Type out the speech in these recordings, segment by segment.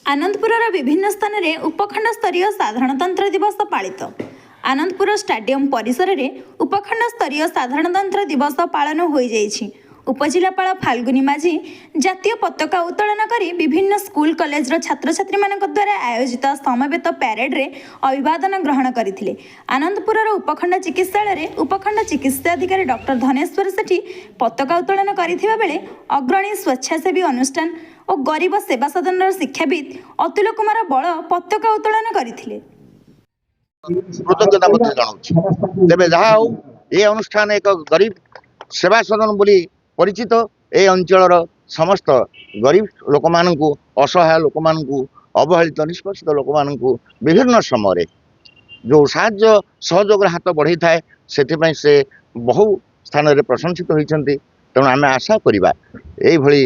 आनंदपुर विभिन्न स्थान में उपखंड स्तरीय साधारणतंत्र दिवस पालित। आनंदपुर स्टाडियम परिसर में उपखंड स्तरीय साधारणतंत्र दिवस पालन हो जाइछि। उपजिलापाल फाल्गुनी माझी जातीय पताका उत्तोलन कर विभिन्न स्कूल कॉलेज छात्र छात्री द्वारा आयोजित समवेत पैरेड रे अभिवादन ग्रहण करथिले। आनंदपुर उपखंड चिकित्सालय उपखंड चिकित्साधिकारी डॉक्टर धनेश्वर सेठी पताका उत्तोलन करथिबा बेले अग्रणी स्वेच्छासेवी अनुष्ठान और गरीब सेवा सदन शिक्षाविद अतुल कुमार बल पताका उत्तोलन करथिले। कृतज्ञता जनाऊँ तेज जहाँ हो ये अनुष्ठान एक गरीब सेवा सदन बोली परिचित। ए अंचल समस्त गरीब लोक मानू असहाय लोक मानू अवहेलित निष्पेषित लोक मानू विभिन्न समय जो साहाय्य सहयोग हाथ बढ़ाई थाए से बहु स्थान में प्रशंसित होती। तेणु आम आशा करवा यही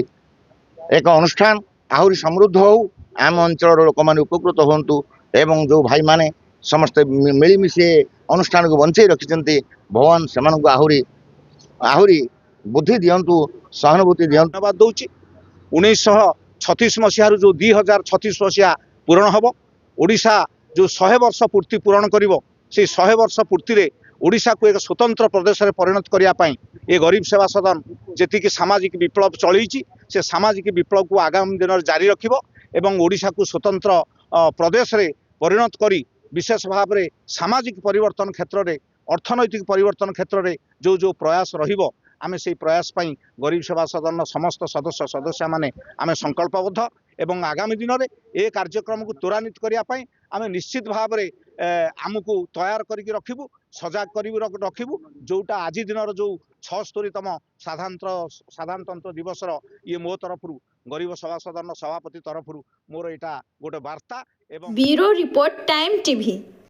एक अनुष्ठान आहरी समृद्ध हो, आम अंचल लोक मैंने उपकृत हूँ एवं जो भाई माने समस्ते मिलमिशे अनुष्ठान को बंचाई रखिंट। भगवान से आहरी आहरी बुद्धि दिंतु, सहानुभूति दिंतु। धन्यवाद दूची। 1936 मसीह जो 2036 मसीहा पूरण हम ओडिशा जो 100 वर्ष पूर्ति पूरण करिवो से 100 वर्ष पूर्ति रे ओडिशा को एक स्वतंत्र प्रदेश रे परिणत करिया पई ए गरीब सेवा सदन जेति कि सामाजिक विप्लव चलीची से सामाजिक विप्लव को आगामी दिन जारी रखिबो एवं ओडिशा को स्वतंत्र प्रदेश रे परिणत करी विशेष भाव में सामाजिक परिवर्तन क्षेत्र में अर्थनैतिक परिवर्तन क्षेत्र में जो जो प्रयास रहिबो आमे से प्रयास पई गरीब सेवा सदन समस्त सदस्य सदस्य माने आमे संकल्पबद्ध एवं आगामी दिन में ए कार्यक्रम को त्वरान्वित करिया पई आमे निश्चित भाव में आमको तैयार करके रखिबु, सजाग करी रखिबु। जोटा आज दिन जो 76तम साधारणतंत्र दिवस ये मो तरफ गरीब सेवा सदन सभापति तरफ मोर एटा गोटे वार्ता। Bureau report time TV.